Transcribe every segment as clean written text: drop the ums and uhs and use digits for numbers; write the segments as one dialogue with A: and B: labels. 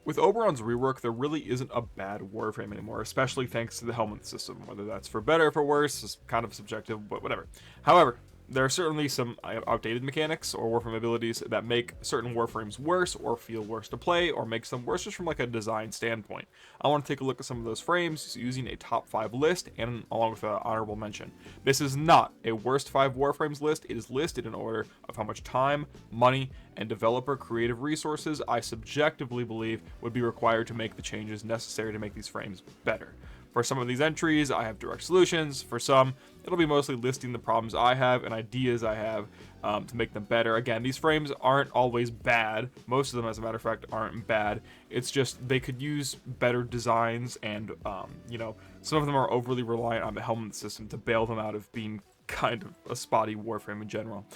A: with Oberon's rework, there really isn't a bad Warframe anymore, especially thanks to the helmet system. Whether that's for better or for worse is kind of subjective, but whatever. However, there are certainly some outdated mechanics or Warframe abilities that make certain Warframes worse or feel worse to play or makes them worse just from like a design standpoint. I want to take a look at some of those frames using a top 5 list and along with an honorable mention. This is not a worst 5 Warframes list. It is listed in order of how much time, money, and developer creative resources I subjectively believe would be required to make the changes necessary to make these frames better. For some of these entries, I have direct solutions. For some, it'll be mostly listing the problems I have and ideas I have to make them better. Again, these frames aren't always bad. Most of them, as a matter of fact, aren't bad. It's just they could use better designs, and you know, some of them are overly reliant on the helmet system to bail them out of being kind of a spotty Warframe in general.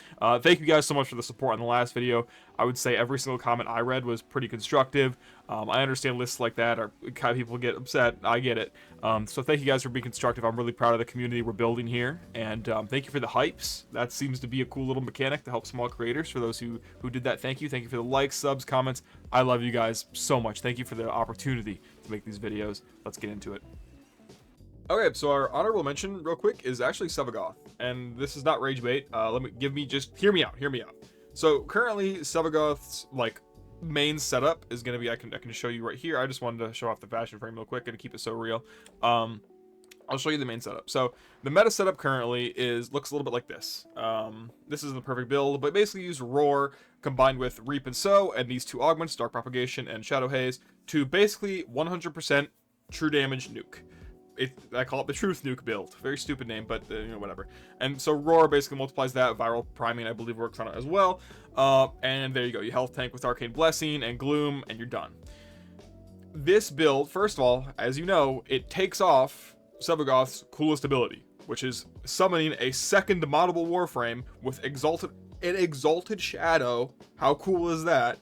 A: Thank you guys so much for the support on the last video. I would say every single comment I read was pretty constructive. I understand lists like that are kind of people get upset. I get it. So thank you guys for being constructive. I'm really proud of the community we're building here, and thank you for the hypes. That seems to be a cool little mechanic to help small creators. For those who did that, thank you. Thank you for the likes, subs, comments. I love you guys so much. Thank you for the opportunity to make these videos. Let's get into it. Okay, so our honorable mention, real quick, is actually Sevagoth, and this is not rage bait. Just hear me out. So currently, Sevagoth's like main setup is gonna be I can show you right here. I just wanted to show off the fashion frame real quick and keep it so real. I'll show you the main setup. So the meta setup currently looks a little bit like this. This is the perfect build, but basically use Roar combined with Reap and Sow and these two augments, Dark Propagation and Shadow Haze, to basically 100% true damage nuke. I call it the Truth Nuke build. Very stupid name, but you know, whatever. And so Roar basically multiplies that. Viral Priming, I believe, works on it as well. And there you go. You health tank with Arcane Blessing and Gloom, and you're done. This build, first of all, as you know, it takes off Sevagoth's coolest ability, which is summoning a second moddable Warframe with an Exalted Shadow. How cool is that?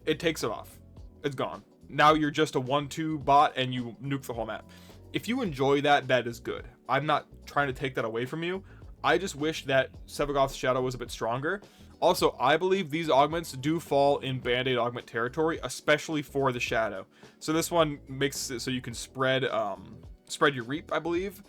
A: It takes it off. It's gone. Now you're just a 1-2 bot, and you nuke the whole map. If you enjoy that, that is good. I'm not trying to take that away from you. I just wish that Sevagoth's Shadow was a bit stronger. Also, I believe these augments do fall in Band-Aid augment territory, especially for the Shadow. So this one makes it so you can spread your Reap, I believe.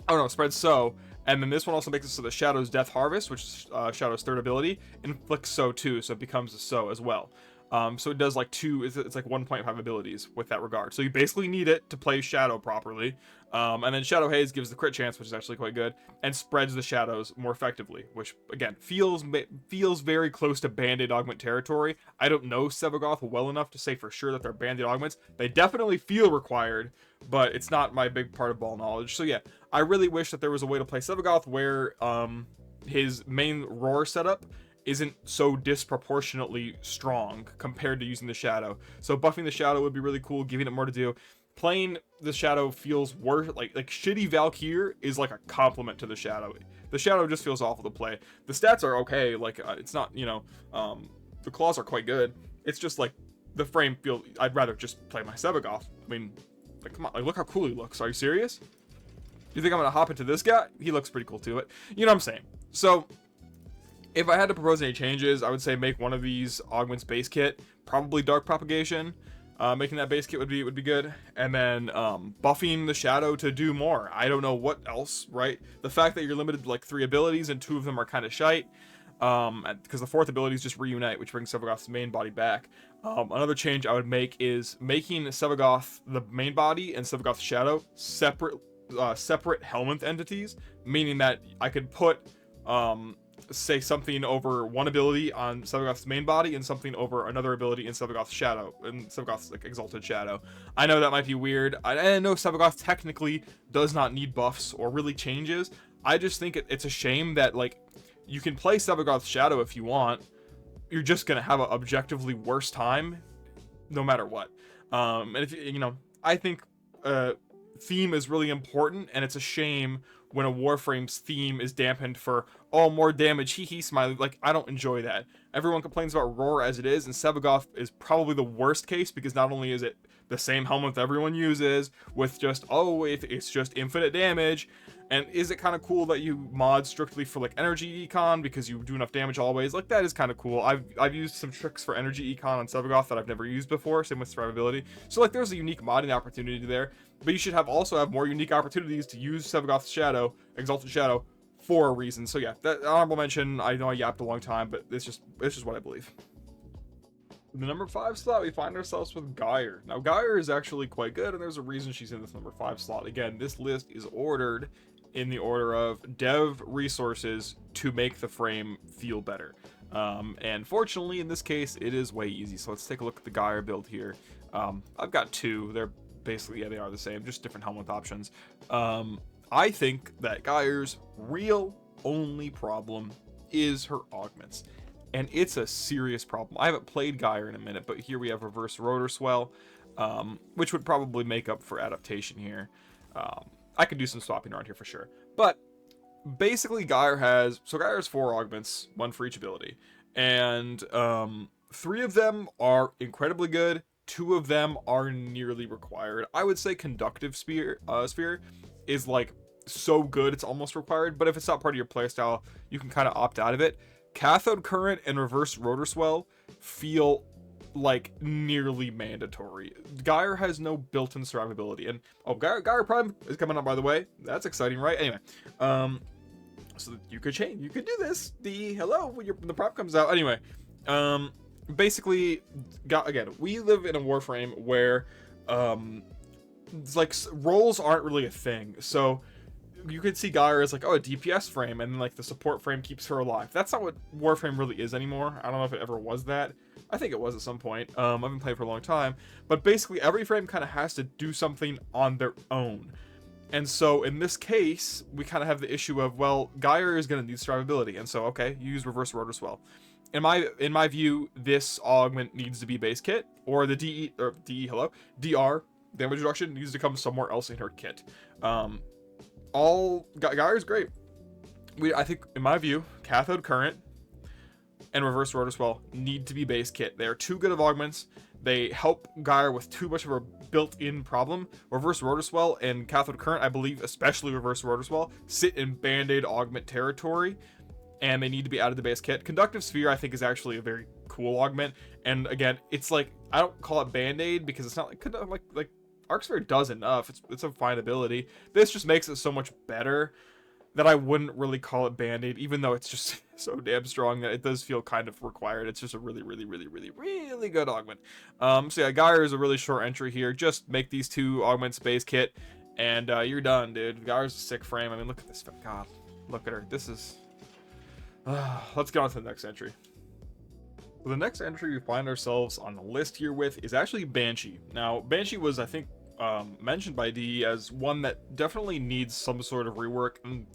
A: Oh no, spread Sow. And then this one also makes it so the Shadow's Death Harvest, which is Shadow's third ability, inflicts Sow too, so it becomes a Sow as well. So it does like it's like 1.5 abilities with that regard. So you basically need it to play Shadow properly. And then Shadow Haze gives the crit chance, which is actually quite good, and spreads the shadows more effectively, which again feels very close to Band-Aid augment territory. I don't know Sevagoth well enough to say for sure that they're Band-Aid augments. They definitely feel required, but it's not my big part of ball knowledge. So yeah, I really wish that there was a way to play Sevagoth where his main Roar setup isn't so disproportionately strong compared to using the Shadow. So buffing the Shadow would be really cool, giving it more to do. Playing the Shadow feels worse. Like shitty Valkyr is like a compliment to the Shadow. The Shadow just feels awful to play. The stats are okay. Like it's not, you know, the claws are quite good. It's just like the frame feel. I'd rather just play my Sevagoth. I mean, like come on, like look how cool he looks. Are you serious? You think I'm gonna hop into this guy? He looks pretty cool too. But you know what I'm saying. So if I had to propose any changes, I would say make one of these augments base kit, probably Dark Propagation. Making that base kit would be good, and then buffing the Shadow to do more. I don't know what else, right? The fact that you're limited to like 3 abilities and 2 of them are kind of shite, because the 4th ability is just Reunite, which brings Sevagoth's main body back. Another change I would make is making Sevagoth the main body and Sevagoth's Shadow separate Helminth entities, meaning that I could put say something over one ability on Sevagoth's main body and something over another ability in Sevagoth's Shadow, and Sevagoth's like Exalted Shadow. I know that might be weird. I know Sevagoth technically does not need buffs or really changes. I just think it's a shame that like you can play Sevagoth's Shadow if you want. You're just gonna have an objectively worse time no matter what. And if you know, I think theme is really important, and it's a shame when a Warframe's theme is dampened for, oh, more damage, hee smiley. Like, I don't enjoy that. Everyone complains about Roar as it is, and Sevagoth is probably the worst case, because not only is it the same helmet everyone uses with just, oh, it's just infinite damage, And is it kind of cool that you mod strictly for like energy econ because you do enough damage always? Like, that is kind of cool. I've used some tricks for energy econ on Sevagoth that I've never used before, same with survivability. So like, there's a unique modding opportunity there, but you should also have more unique opportunities to use Sevagoth's Shadow, Exalted Shadow, for a reason. So yeah, that honorable mention. I know I yapped a long time, but it's just what I believe. In the number 5 slot, we find ourselves with Gyre. Now, Gyre is actually quite good, and there's a reason she's in this number 5 slot. Again, this list is ordered in the order of dev resources to make the frame feel better. And fortunately, in this case, it is way easy. So let's take a look at the Gyre build here. I've got 2. They're basically, yeah, they are the same, just different helmet options. I think that Gyre's real only problem is her augments. And it's a serious problem. I haven't played Gyre in a minute, but here we have reverse rotor swell, which would probably make up for adaptation here. I could do some swapping around here for sure. But basically Gyre has 4 augments, 1 for each ability. And 3 of them are incredibly good. 2 of them are nearly required. I would say Conductive Sphere is like so good it's almost required, but if it's not part of your playstyle, you can kind of opt out of it. Cathode Current and Reverse Rotor Swell feel like nearly mandatory. Gyre has no built-in survivability, and Gyre Prime is coming up, by the way. That's exciting, right? Anyway, so you could do this. When the prop comes out. Anyway, basically, again, we live in a Warframe where it's like roles aren't really a thing, so you could see Gyre as like, oh, a DPS frame, and then like the support frame keeps her alive. That's not what Warframe really is anymore. I don't know if it ever was that. I think it was at some point. I've been playing for a long time, but basically every frame kind of has to do something on their own. And so in this case, we kind of have the issue of, well, Gyre is going to need survivability, and so okay, you use Reverse Rotor Swell. In my view, this augment needs to be base kit, or the DR damage reduction needs to come somewhere else in her kit. Gyre is great. I think, in my view, Cathode Current and Reverse Rotor Swell need to be base kit. They are too good of augments. They help Gyre with too much of a built-in problem. Reverse Rotor Swell and Cathode Current, I believe, especially Reverse Rotor Swell, sit in Band-Aid augment territory, and they need to be added to base kit. Conductive Sphere, I think, is actually a very cool augment, and again, it's like, I don't call it Band-Aid because it's not like Arc Sphere does enough. It's a fine ability. This just makes it so much better that I wouldn't really call it Band-Aid, even though it's just so damn strong that it does feel kind of required. It's just a really, really, really, really, really good augment. So yeah, Gyre is a really short entry here. Just make these 2 augments base kit, and you're done, dude. Gyre's a sick frame. I mean, look at this. God, look at her. This is... let's get on to the next entry. So the next entry we find ourselves on the list here with is actually Banshee. Now, Banshee was, I think, mentioned by D as one that definitely needs some sort of rework, and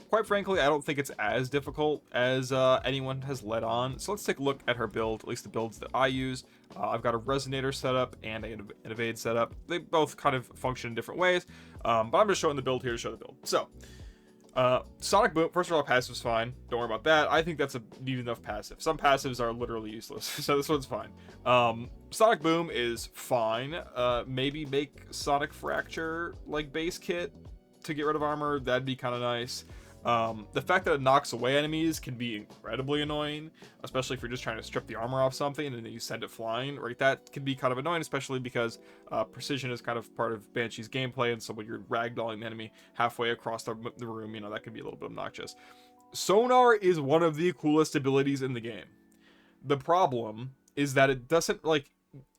A: quite frankly, I don't think it's as difficult as anyone has let on. So let's take a look at her build, at least the builds that I use. I've got a Resonator setup and an Evade setup. They both kind of function in different ways, but I'm just showing the build here to show the build. So, Sonic Boom, first of all, passive's fine. Don't worry about that. I think that's a neat enough passive. Some passives are literally useless, so this one's fine. Sonic Boom is fine. Maybe make Sonic Fracture like base kit to get rid of armor. That'd be kind of nice. The fact that it knocks away enemies can be incredibly annoying, especially if you're just trying to strip the armor off something and then you send it flying, right? That can be kind of annoying, especially because precision is kind of part of Banshee's gameplay, and so when you're ragdolling the enemy halfway across the room, you know, that can be a little bit obnoxious. Sonar is one of the coolest abilities in the game. The problem is that it doesn't, like,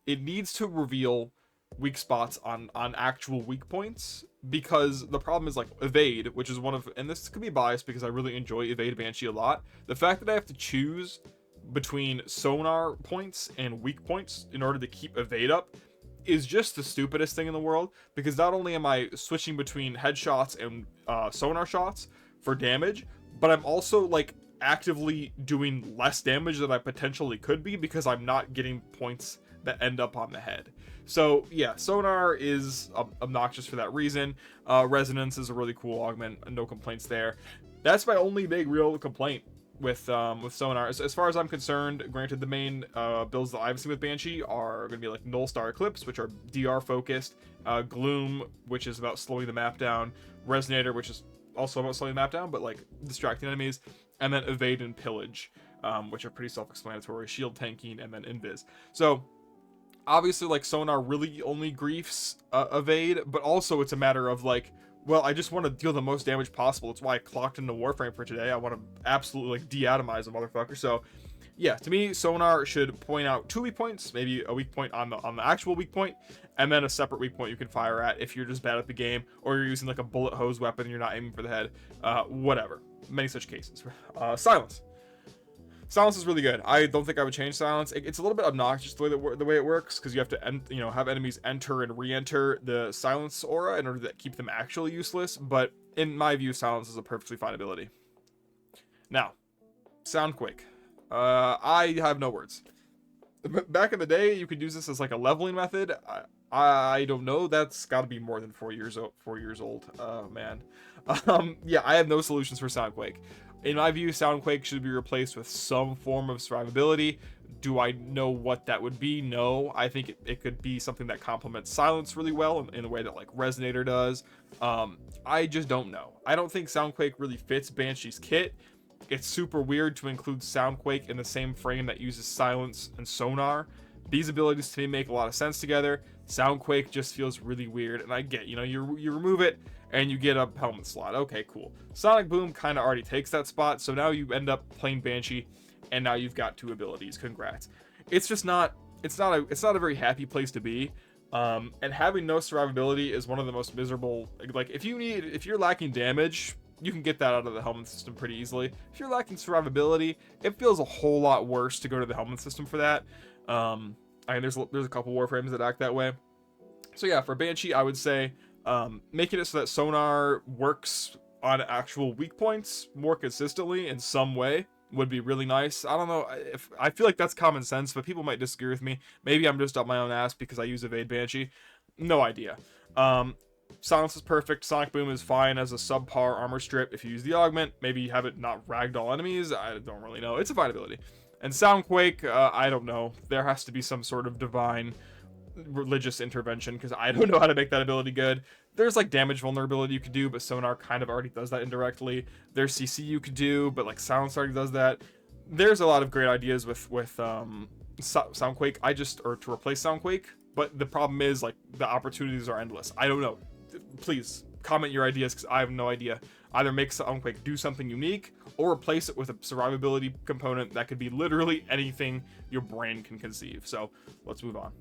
A: it needs to reveal weak spots on actual weak points, because the problem is, like, Evade, which is one of, and this could be biased because I really enjoy Evade Banshee a lot, the fact that I have to choose between sonar points and weak points in order to keep Evade up is just the stupidest thing in the world, because not only am I switching between headshots and sonar shots for damage, but I'm also, like, actively doing less damage than I potentially could be because I'm not getting points that end up on the head. So yeah, Sonar is obnoxious for that reason. Resonance is a really cool augment, no complaints there. That's my only big real complaint with Sonar. As far as I'm concerned, granted, the main builds that I've seen with Banshee are going to be like Null Star Eclipse, which are DR focused, Gloom, which is about slowing the map down, Resonator, which is also about slowing the map down, but like distracting enemies, and then evade and pillage, which are pretty self-explanatory, shield tanking, and then invis. So obviously, like, sonar really only griefs evade, but also it's a matter of like, well, I just want to deal the most damage possible. It's why I clocked into Warframe for today. I want to absolutely like de-atomize a motherfucker. So yeah, to me, sonar should point out 2 weak points, maybe a weak point on the actual weak point, and then a separate weak point you can fire at if you're just bad at the game, or you're using like a bullet hose weapon and you're not aiming for the head. Whatever. Many such cases. Silence. Silence is really good. I don't think I would change silence. It's a little bit obnoxious the way it works, because you have to have enemies enter and re-enter the silence aura in order to keep them actually useless. But in my view, silence is a perfectly fine ability. Now, Soundquake. I have no words. Back in the day, you could use this as like a leveling method. I don't know. That's got to be more than 4 years old. Man. Yeah, I have no solutions for Soundquake. In my view, Soundquake should be replaced with some form of survivability. Do I know what that would be? No. I think it could be something that complements silence really well in the way that like Resonator does. I just don't know. I don't think Soundquake really fits Banshee's kit. It's super weird to include Soundquake in the same frame that uses silence and sonar. These abilities to me make a lot of sense together. Soundquake just feels really weird, and I get, you remove it and you get a helmet slot. Okay, cool. Sonic Boom kind of already takes that spot, so now you end up playing Banshee, and now you've got 2 abilities. Congrats. It's just not a very happy place to be. And having no survivability is one of the most miserable. Like, if you're lacking damage, you can get that out of the helmet system pretty easily. If you're lacking survivability, it feels a whole lot worse to go to the helmet system for that. I mean, there's a couple Warframes that act that way. So yeah, for Banshee, I would say making it so that sonar works on actual weak points more consistently in some way would be really nice. I don't know if I feel like that's common sense, but people might disagree with me. Maybe I'm just up my own ass because I use Evade Banshee. No idea. Silence is perfect. Sonic Boom is fine as a subpar armor strip if you use the augment. Maybe you have it not ragdoll enemies. I don't really know. It's a fine ability. And Soundquake, I don't know. There has to be some sort of divine religious intervention, because I don't know how to make that ability good. There's like damage vulnerability you could do, but sonar kind of already does that indirectly. There's CC you could do, but like silence already does that. There's a lot of great ideas with Soundquake. Or to replace Soundquake, but the problem is like the opportunities are endless. I don't know. Please comment your ideas, because I have no idea. Either make Soundquake do something unique, or replace it with a survivability component that could be literally anything your brain can conceive. So let's move on.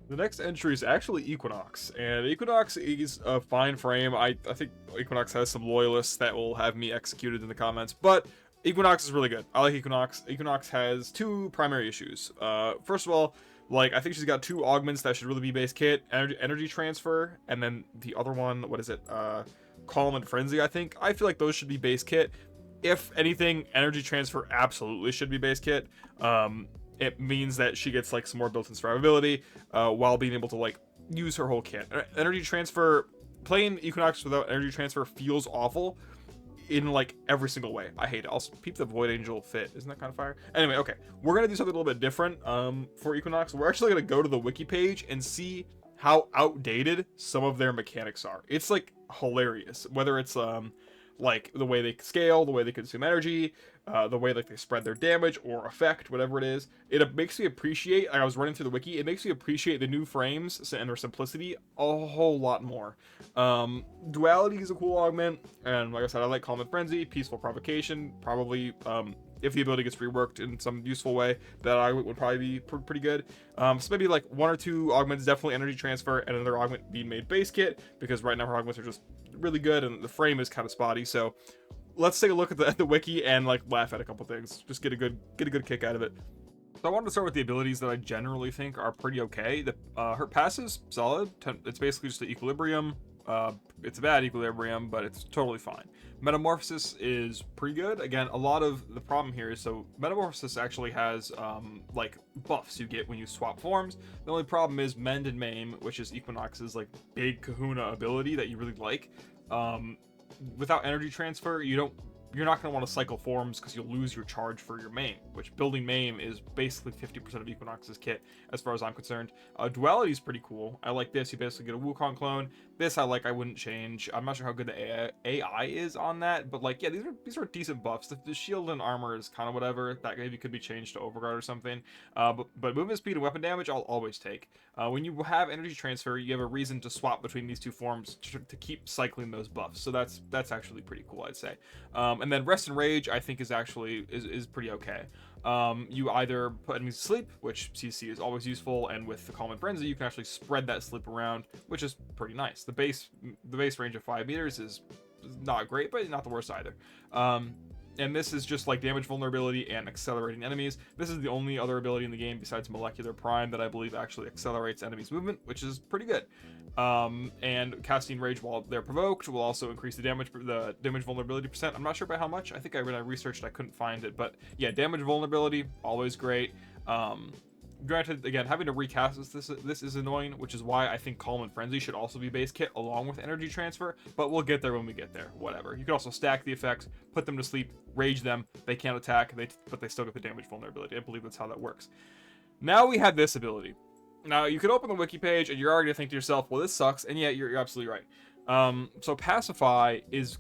A: The next entry is actually Equinox, and Equinox is a fine frame. I think Equinox has some loyalists that will have me executed in the comments, but Equinox is really good. I like Equinox. Equinox has 2 primary issues. First of all, like, I think she's got 2 augments that should really be base kit. Energy transfer, and then the other one, what is it? Calm and Frenzy, I think. I feel like those should be base kit. If anything, energy transfer absolutely should be base kit. It means that she gets like some more built-in survivability while being able to like use her whole kit. Energy transfer, playing Equinox without energy transfer feels awful in like every single way. I hate it. Also, peep the Void Angel fit. Isn't that kind of fire? Anyway, okay. We're going to do something a little bit different for Equinox. We're actually going to go to the wiki page and see how outdated some of their mechanics are. It's like hilarious. Whether it's like the way they scale, the way they consume energy, the way like they spread their damage or effect, whatever it is. It makes me appreciate, I was running through the wiki, it makes me appreciate the new frames and their simplicity a whole lot more. Duality is a cool augment, and like I said, I like Calm and Frenzy. Peaceful Provocation, probably, if the ability gets reworked in some useful way, that augment would probably be pretty good. So maybe like 1 or 2 augments, definitely energy transfer, and another augment being made base kit, because right now her augments are just really good and the frame is kind of spotty. So let's take a look at the wiki and like laugh at a couple things, just get a good kick out of it. So I wanted to start with the abilities that I generally think are pretty okay. Her passive's solid. It's basically just the equilibrium. It's a bad equilibrium, but it's totally fine. Metamorphosis is pretty good. Again, a lot of the problem here is, so Metamorphosis actually has like buffs you get when you swap forms. The only problem is Mend and Maim, which is Equinox's like big kahuna ability that you really like. Without energy transfer, you don't you're not going to want to cycle forms because you'll lose your charge for your maim, which building maim is basically 50% of Equinox's kit as far as I'm concerned. Duality is pretty cool. I like this. You basically get a Wukong clone. This I like. I wouldn't change. I'm not sure how good the AI is on that, but like, yeah, these are decent buffs. The shield and armor is kind of whatever. That maybe could be changed to Overguard or something. But movement speed and weapon damage I'll always take. When you have energy transfer, you have a reason to swap between these two forms to keep cycling those buffs. So that's actually pretty cool, I'd say. And then Rest and Rage I think is actually is pretty okay. You either put enemies to sleep, which CC is always useful, and with the Calm and Frenzy you can actually spread that sleep around, which is pretty nice. The base range of 5 meters is not great, but not the worst either. And this is just like damage vulnerability and accelerating enemies. This is the only other ability in the game besides Molecular Prime that I believe actually accelerates enemies' movement, which is pretty good. And casting Rage while they're provoked will also increase the damage vulnerability percent. I'm not sure by how much. I think when I researched I couldn't find it, but yeah, damage vulnerability always great. Granted, again, having to recast this is annoying, which is why I think Calm and Frenzy should also be base kit along with energy transfer, but we'll get there when we get there. Whatever. You can also stack the effects, put them to sleep, rage them. They can't attack, but they still get the damage vulnerability. I believe that's how that works. Now we have this ability. Now you could open the wiki page and you're already gonna think to yourself, well, this sucks, and yeah, you're absolutely right. So Pacify is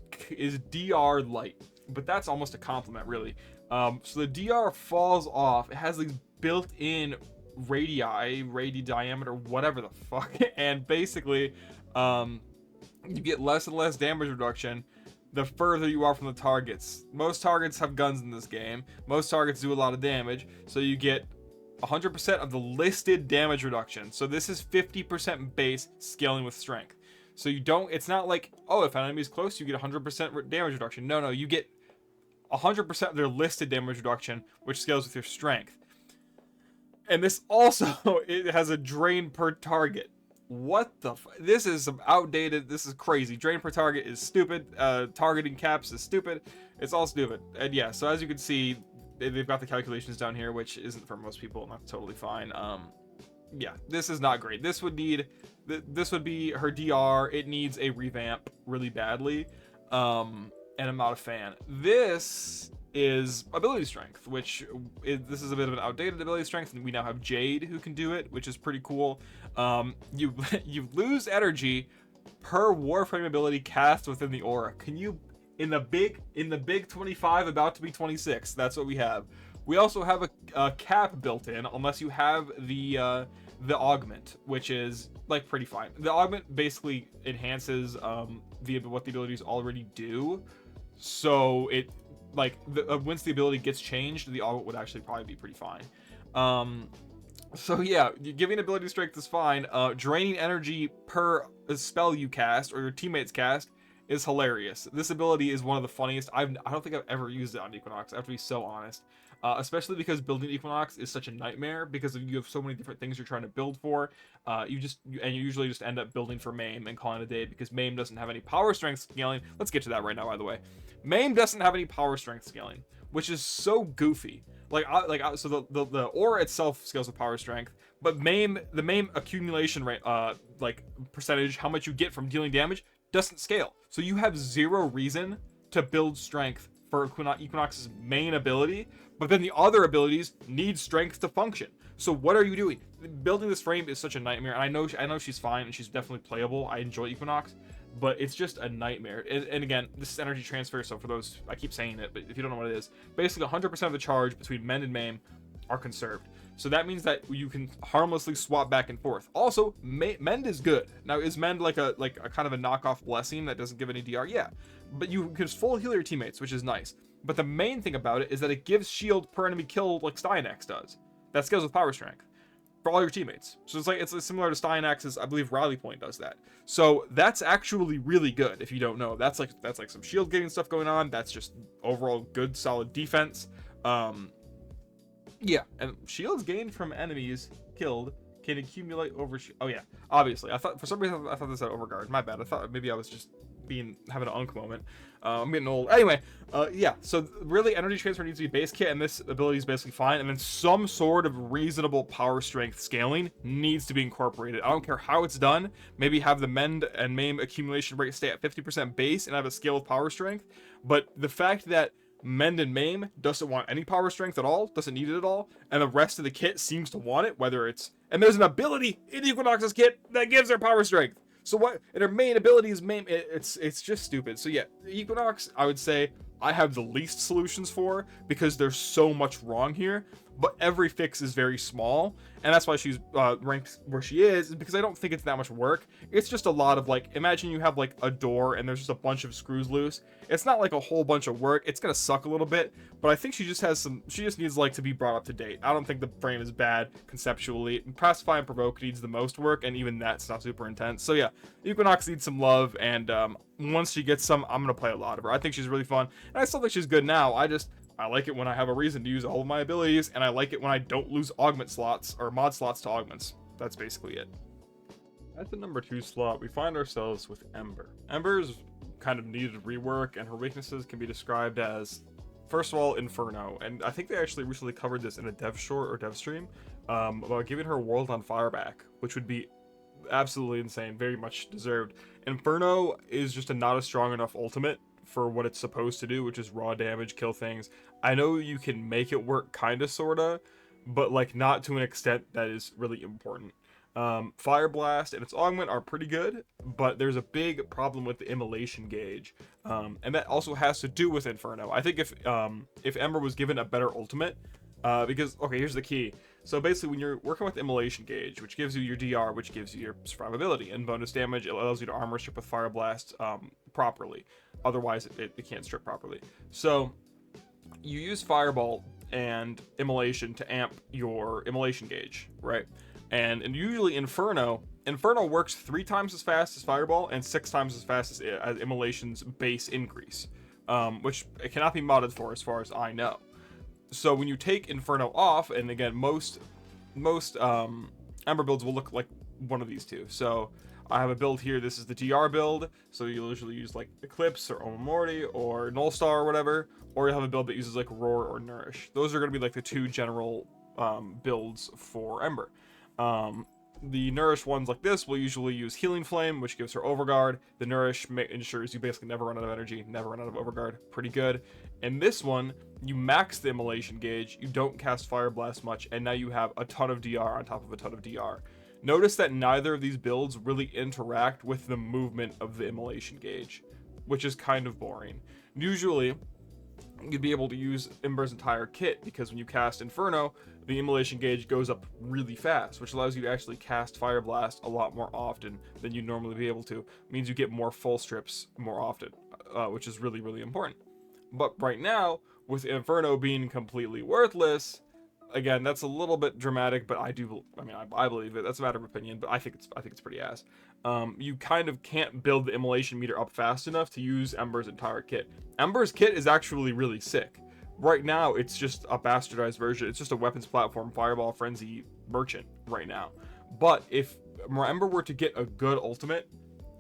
A: DR light, but that's almost a compliment, really. So the DR falls off. It has these built-in radii diameter, whatever the fuck, and basically you get less and less damage reduction the further you are from the targets. Most targets have guns in this game. Most targets do a lot of damage, so you get 100% of the listed damage reduction. So this is 50% base scaling with strength. So you don't, it's not like, oh, if an enemy is close you get 100% damage reduction. No, you get 100% of their listed damage reduction, which scales with your strength. And this also, it has a drain per target. What the this is some outdated, this is crazy. Drain per target is stupid. Targeting caps is stupid. It's all stupid. And yeah, so as you can see, they've got the calculations down here, which isn't for most people, and that's totally fine. Yeah, this is not great. This would be her DR. It needs a revamp really badly. And I'm not a fan. This is ability strength, this is a bit of an outdated ability strength, and we now have Jade who can do it, which is pretty cool. You lose energy per Warframe ability cast within the aura. Can you, in the big 25 about to be 26, that's what we have. We also have a cap built in, unless you have the augment, which is like pretty fine. The augment basically enhances what the abilities already do, so it like once the ability gets changed, the augment would actually probably be pretty fine. So yeah, giving ability strength is fine. Draining energy per spell you cast or your teammates cast is hilarious. This ability is one of the funniest. I don't think I've ever used it on Equinox, I have to be so honest. Especially because building Equinox is such a nightmare because you have so many different things you're trying to build for. You usually just end up building for Maim and calling it a day because Maim doesn't have any power strength scaling. Let's get to that right now, by the way. Maim doesn't have any power strength scaling, which is so goofy. So the aura itself scales with power strength, but the Maim accumulation rate, like percentage, how much you get from dealing damage, doesn't scale. So you have zero reason to build strength for Equinox's main ability, but then the other abilities need strength to function. So what are you doing? Building this frame is such a nightmare, and I know she's fine and she's definitely playable. I enjoy Equinox, but it's just a nightmare. And again, this is energy transfer, so for those, I keep saying it, but if you don't know what it is, basically 100% of the charge between Mend and Maim are conserved. So that means that you can harmlessly swap back and forth. Also, Mend is good. Now, is Mend like a kind of a knockoff Blessing that doesn't give any DR? Yeah, but you can just full heal your teammates, which is nice. But the main thing about it is that it gives shield per enemy kill like Styanax does. That scales with power strength for all your teammates. So it's similar to Styanax's, I believe Rally Point does that. So that's actually really good if you don't know. That's like some shield getting stuff going on. That's just overall good solid defense. Yeah, and shields gained from enemies killed can accumulate over. Oh yeah, obviously. I thought for some reason I thought this had overguard. My bad. I thought maybe I was just having an unk moment. I'm getting old. Anyway, yeah. So really, energy transfer needs to be base kit, and this ability is basically fine. And then some sort of reasonable power strength scaling needs to be incorporated. I don't care how it's done. Maybe have the mend and maim accumulation rate stay at 50% base and have a scale with power strength. But the fact that mend and maim doesn't want any power strength at all, doesn't need it at all, and the rest of the kit seems to want it, whether it's, and there's an ability in Equinox's kit that gives her power strength. So what? And her main ability is main. It's just stupid. So yeah, Equinox, I would say I have the least solutions for, because there's so much wrong here. But every fix is very small, and that's why she's ranked where she is because I don't think it's that much work. It's just a lot of, like, imagine you have like a door and there's just a bunch of screws loose. It's not like a whole bunch of work. It's gonna suck a little bit, but I think she just needs like to be brought up to date. I don't think the frame is bad conceptually. Pacify and Provoke needs the most work, and even that's not super intense. So yeah, Equinox needs some love, and once she gets some, I'm gonna play a lot of her. I think she's really fun, and I still think she's good now. I like it when I have a reason to use all of my abilities, and I like it when I don't lose augment slots or mod slots to augments. That's basically it. At the number 2 slot, we find ourselves with Ember. Ember's kind of needed rework, and her weaknesses can be described as, first of all, Inferno. And I think they actually recently covered this in a dev short or dev stream about giving her World on Fire back, which would be absolutely insane, very much deserved. Inferno is just not a strong enough ultimate for what it's supposed to do, which is raw damage, kill things. I know you can make it work kinda sorta, but like not to an extent that is really important. Fire Blast and its augment are pretty good, but there's a big problem with the immolation gauge, and that also has to do with Inferno. I think if Ember was given a better ultimate, because okay, here's the key. So basically, when you're working with immolation gauge, which gives you your DR, which gives you your survivability and bonus damage, it allows you to armor strip with Fire Blast properly. Otherwise, it can't strip properly. So you use Fireball and Immolation to amp your immolation gauge, right? And usually Inferno works 3 times as fast as Fireball and 6 times as fast as Immolation's base increase, which it cannot be modded for as far as I know. So when you take Inferno off, and again, most Ember builds will look like one of these two. So I have a build here. This is the DR build. So you'll usually use like Eclipse or Omamorty or Null Star or whatever. Or you'll have a build that uses like Roar or Nourish. Those are going to be like the 2 general builds for Ember. The Nourish ones like this will usually use Healing Flame, which gives her Overguard. The Nourish ensures you basically never run out of energy, never run out of Overguard. Pretty good. And this one, you max the immolation gauge, you don't cast Fire Blast much, and now you have a ton of DR on top of a ton of DR. Notice that neither of these builds really interact with the movement of the immolation gauge, which is kind of boring. Usually, you'd be able to use Ember's entire kit, because when you cast Inferno, the immolation gauge goes up really fast, which allows you to actually cast Fire Blast a lot more often than you'd normally be able to. It means you get more full strips more often, which is really, really important. But right now, with Inferno being completely worthless, again, that's a little bit dramatic, but I believe it. That's a matter of opinion, but I think it's pretty ass. You kind of can't build the immolation meter up fast enough to use Ember's entire kit. Ember's kit is actually really sick. Right now, it's just a bastardized version. It's just a weapons platform, Fireball, Frenzy, Merchant right now. But if Ember were to get a good ultimate,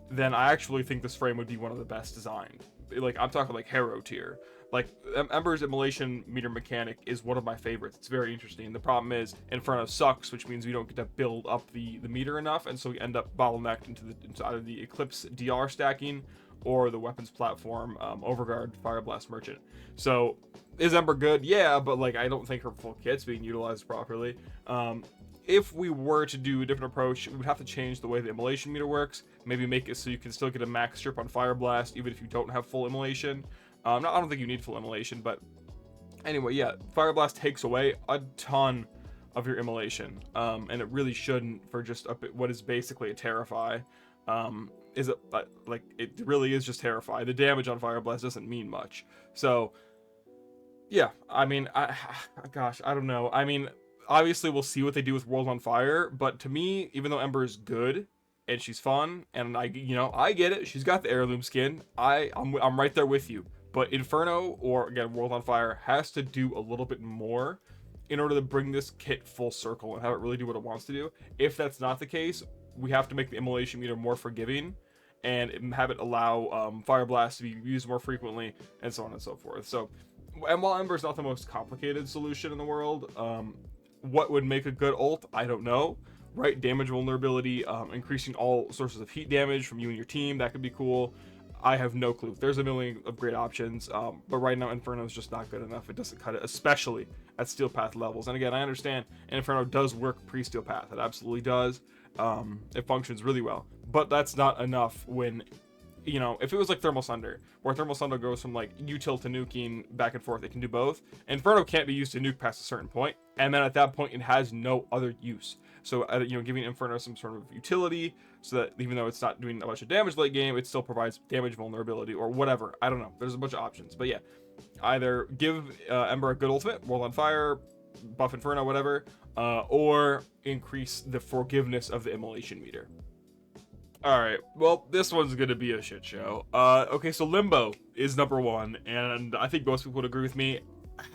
A: then I actually think this frame would be one of the best designed. Like, I'm talking like hero tier. Like, Ember's immolation meter mechanic is one of my favorites. It's very interesting. The problem is Inferno sucks, which means we don't get to build up the meter enough, and so we end up bottlenecked into either the Eclipse DR stacking or the weapons platform Overguard Fire Blast Merchant. So is Ember good? Yeah, but like I don't think her full kit's being utilized properly. If we were to do a different approach, we would have to change the way the immolation meter works. Maybe make it so you can still get a max strip on Fire Blast even if you don't have full immolation. I don't think you need full immolation, but anyway, yeah, Fire Blast takes away a ton of your immolation, and it really shouldn't for just what is basically a Terrify. Is it like it really is just Terrify? The damage on Fire Blast doesn't mean much. So yeah, I mean, gosh, I don't know. I mean, obviously we'll see what they do with World on Fire, but to me, even though Ember is good and she's fun, and I get it, she's got the heirloom skin. I'm right there with you. But Inferno, or again, World on Fire, has to do a little bit more in order to bring this kit full circle and have it really do what it wants to do. If that's not the case, we have to make the immolation meter more forgiving and have it allow Fire Blast to be used more frequently, and so on and so forth. So, and while Ember is not the most complicated solution in the world, what would make a good ult? I don't know. Right, damage vulnerability, increasing all sources of heat damage from you and your team, that could be cool. I have no clue. There's a million of great options, but right now Inferno is just not good enough. It doesn't cut it, especially at Steel Path levels. And again, I understand Inferno does work pre-Steel Path. It absolutely does. It functions really well, but that's not enough when, you know, if it was like Thermal Sunder, where Thermal Sunder goes from like util to nuking back and forth, it can do both. Inferno can't be used to nuke past a certain point, and then at that point it has no other use. So, you know, giving Inferno some sort of utility so that even though it's not doing a bunch of damage late game, it still provides damage vulnerability or whatever. I don't know. There's a bunch of options. But yeah, either give Ember a good ultimate, World on Fire, buff Inferno, whatever, or increase the forgiveness of the immolation meter. Alright, well, this one's gonna be a shit show. Okay, so Limbo is number one, and I think most people would agree with me.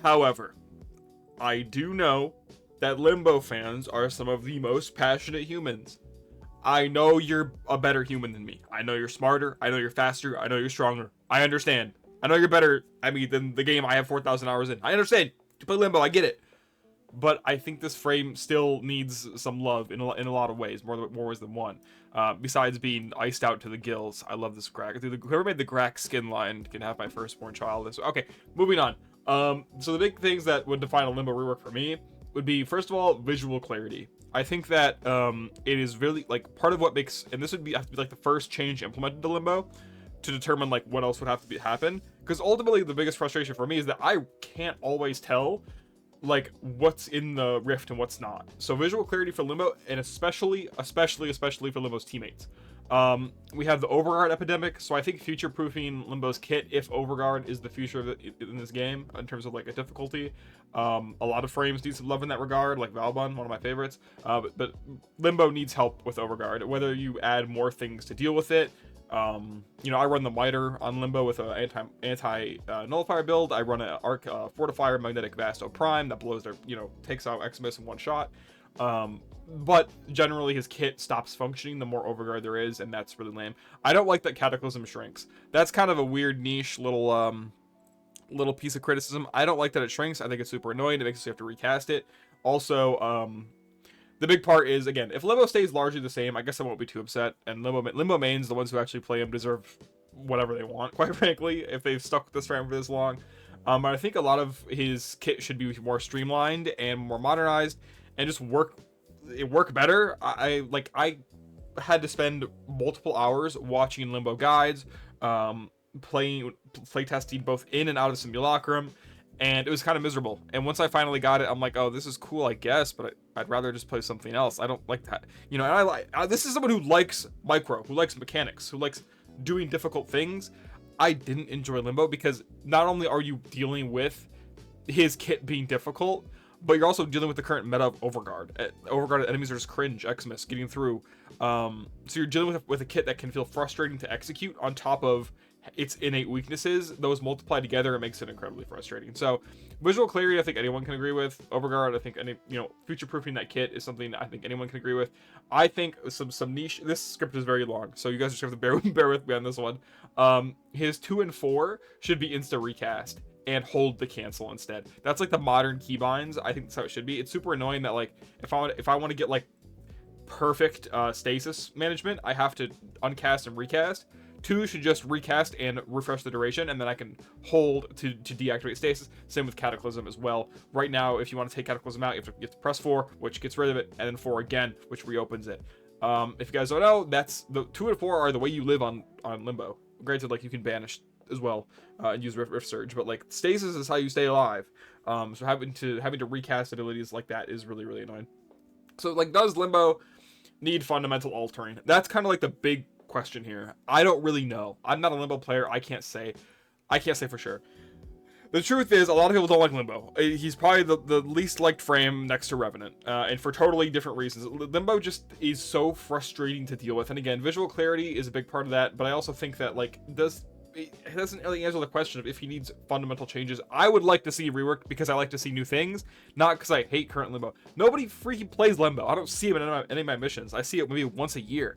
A: However, I do know that Limbo fans are some of the most passionate humans. I know you're a better human than me. I know you're smarter. I know you're faster. I know you're stronger. I understand. I know you're better, than the game I have 4,000 hours in. I understand. You play Limbo, I get it. But I think this frame still needs some love in a lot of ways, more ways than one. Besides being iced out to the gills, I love this crack. Whoever made the crack skin line can have my firstborn child. Okay, moving on. So the big things that would define a Limbo rework for me would be, first of all, visual clarity. I think that it is really like part of what makes, and this would have to be like the first change implemented to Limbo to determine like what else would have to happen. Because ultimately the biggest frustration for me is that I can't always tell like what's in the rift and what's not. So visual clarity for Limbo, and especially for Limbo's teammates. We have the Overguard epidemic, so I think future-proofing Limbo's kit, if Overguard is the future of it in this game in terms of like a difficulty. A lot of frames need some love in that regard, like Valbun, one of my favorites. But Limbo needs help with Overguard, whether you add more things to deal with it. You know, I run the Miter on Limbo with an anti nullifier build. I run an Arc Fortifier Magnetic Vasto Prime that blows their, you know, takes out Xmas in one shot. But generally his kit stops functioning the more Overguard there is, and that's really lame. I don't like that Cataclysm shrinks. That's kind of a weird niche little piece of criticism. I don't like that it shrinks. I think it's super annoying. It makes us have to recast it. Also, the big part is, again, if Limbo stays largely the same, I guess I won't be too upset. And Limbo mains, the ones who actually play him, deserve whatever they want, quite frankly, if they've stuck with this frame for this long. But I think a lot of his kit should be more streamlined and more modernized and just work better. I had to spend multiple hours watching Limbo guides, play testing both in and out of Simulacrum, and it was kind of miserable. And once I finally got it, I'm like, oh, this is cool, I guess, but I'd rather just play something else. I don't like that, you know. And this is someone who likes micro, who likes mechanics, who likes doing difficult things. I didn't enjoy Limbo because not only are you dealing with his kit being difficult, but you're also dealing with the current meta of Overguard. Overguard enemies are just cringe, Xmas, getting through. So you're dealing with a kit that can feel frustrating to execute on top of its innate weaknesses. Those multiply together, it makes it incredibly frustrating. So visual clarity, I think anyone can agree with. Overguard, I think future-proofing that kit is something I think anyone can agree with. I think some niche. This script is very long, so you guys just have to bear with me on this one. His 2 and 4 should be insta recast and hold the cancel instead. That's like the modern keybinds. I think that's how it should be. It's super annoying that like if I want to get like perfect stasis management, I have to uncast and recast. 2 should just recast and refresh the duration, and then I can hold to deactivate stasis. Same with Cataclysm as well. Right now, if you want to take Cataclysm out, you have to press 4, which gets rid of it, and then 4 again, which reopens it. If you guys don't know, that's the 2 and 4 are the way you live on Limbo. Granted, like you can banish as well and use Rift Surge, but like stasis is how you stay alive. So having to recast abilities like that is really, really annoying. So like, does Limbo need fundamental altering? That's kind of like the big question here. I don't really know. I'm not a Limbo player. I can't say for sure. The truth is, a lot of people don't like Limbo. He's probably the least liked frame next to Revenant, and for totally different reasons. Limbo just is so frustrating to deal with, and again, visual clarity is a big part of that, but I also think that like it doesn't really answer the question of if he needs fundamental changes. I would like to see rework because I like to see new things, not because I hate current Limbo. Nobody freaking plays Limbo. I don't see him in any of my missions. I see it maybe once a year.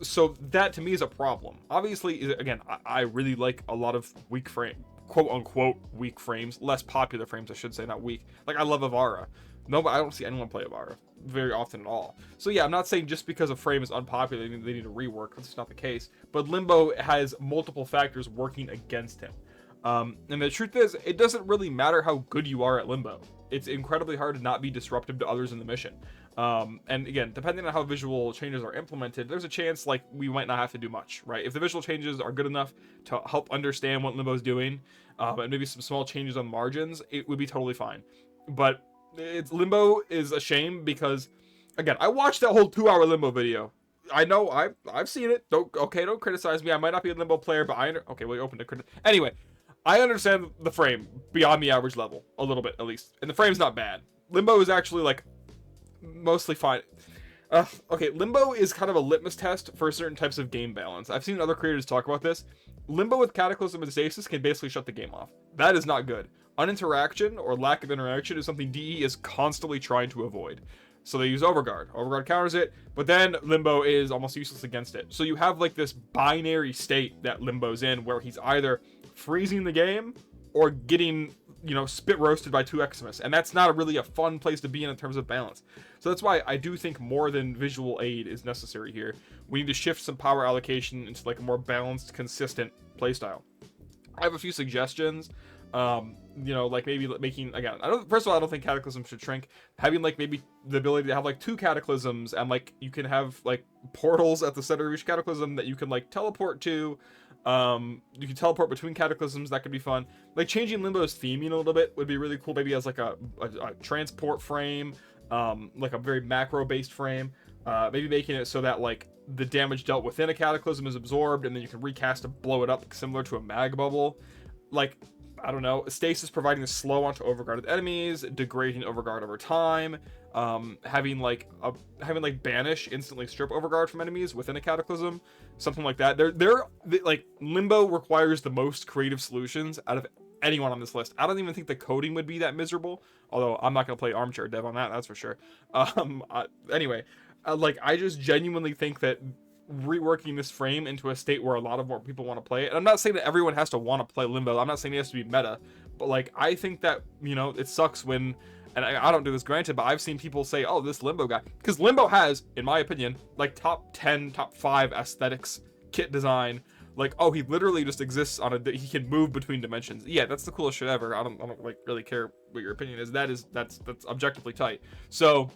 A: So that to me is a problem. Obviously, again, I really like a lot of weak frame, quote unquote weak frames, less popular frames, I should say, not weak. Like I love Avara. No, but I don't see anyone play Avara very often at all. So yeah, I'm not saying just because a frame is unpopular they need to rework. That's just not the case. But Limbo has multiple factors working against him. And the truth is, it doesn't really matter how good you are at Limbo. It's incredibly hard to not be disruptive to others in the mission. And again, depending on how visual changes are implemented, there's a chance like we might not have to do much, right? If the visual changes are good enough to help understand what Limbo's doing, and maybe some small changes on the margins, it would be totally fine. But Limbo is a shame because, again, I watched that whole 2-hour Limbo video. I know I've seen it. Don't criticize me. I might not be a Limbo player, but okay, well, you opened to anyway. I understand the frame beyond the average level a little bit at least, and the frame's not bad. Limbo is actually like mostly fine. Okay, Limbo is kind of a litmus test for certain types of game balance. I've seen other creators talk about this. Limbo with Cataclysm and Stasis can basically shut the game off. That is not good. Uninteraction or lack of interaction is something DE is constantly trying to avoid. So they use Overguard. Overguard counters it, but then Limbo is almost useless against it. So you have like this binary state that Limbo's in where he's either freezing the game or getting, spit roasted by 2 Eximus, and that's not really a fun place to be in terms of balance. So that's why I do think more than visual aid is necessary here. We need to shift some power allocation into like a more balanced, consistent playstyle. I have a few suggestions. Like maybe making, again, first of all, I don't think Cataclysm should shrink. Having like maybe the ability to have like 2 Cataclysms, and like you can have like portals at the center of each Cataclysm that you can like teleport to. You can teleport between Cataclysms. That could be fun. Like changing Limbo's theming a little bit would be really cool. Maybe as like a transport frame, like a very macro based frame. Maybe making it so that like the damage dealt within a Cataclysm is absorbed, and then you can recast to blow it up, similar to a mag bubble. Like, I don't know, Stasis providing the slow onto overguarded enemies, degrading overguard over time, having like banish instantly strip overguard from enemies within a Cataclysm, something like that. They're like, Limbo requires the most creative solutions out of anyone on this list. I don't even think the coding would be that miserable, although I'm not gonna play armchair dev on that's for sure. Anyway, like I just genuinely think that reworking this frame into a state where a lot of more people want to play it. And I'm not saying that everyone has to want to play Limbo. I'm not saying it has to be meta, but like I think that, it sucks when, and I don't do this granted, but I've seen people say, oh, this Limbo guy, because Limbo has, in my opinion, like top 10, top 5 aesthetics, kit design. Like, oh, he literally just exists on he can move between dimensions. Yeah, that's the coolest shit ever. I don't like really care what your opinion is. That's objectively tight. So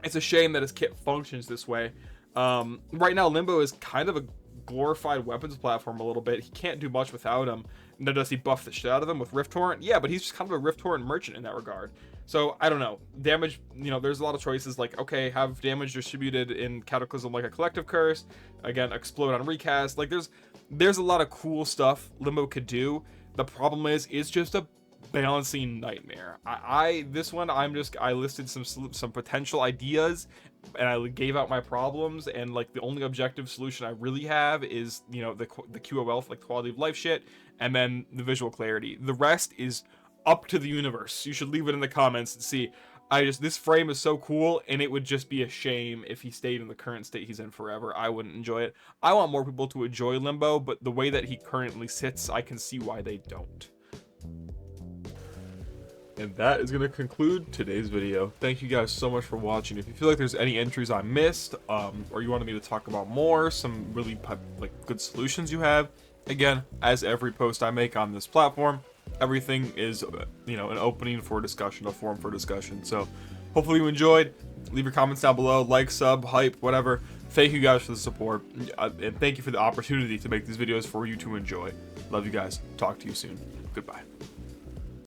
A: it's a shame that his kit functions this way. Right now Limbo is kind of a glorified weapons platform a little bit. He can't do much without him. Now, does he buff the shit out of him with Rift Torrent? Yeah, but he's just kind of a Rift Torrent merchant in that regard. So I don't know, damage, there's a lot of choices, like, okay, have damage distributed in Cataclysm like a collective curse, again, explode on recast. Like there's a lot of cool stuff Limbo could do. The problem is it's just a balancing nightmare. I listed some potential ideas, and I gave out my problems, and like the only objective solution I really have is the QOL, like quality of life shit, and then the visual clarity. The rest is up to the universe. You should leave it in the comments and see. This frame is so cool, and it would just be a shame if he stayed in the current state he's in forever. I wouldn't enjoy it. I want more people to enjoy Limbo, but the way that he currently sits, I can see why they don't. And that is going to conclude today's video. Thank you guys so much for watching. If you feel like there's any entries I missed, or you wanted me to talk about more, some really like good solutions you have, again, as every post I make on this platform, everything is an opening for discussion, a forum for discussion. So hopefully you enjoyed. Leave your comments down below, like, sub, hype, whatever. Thank you guys for the support, and thank you for the opportunity to make these videos for you to enjoy. Love you guys. Talk to you soon. Goodbye.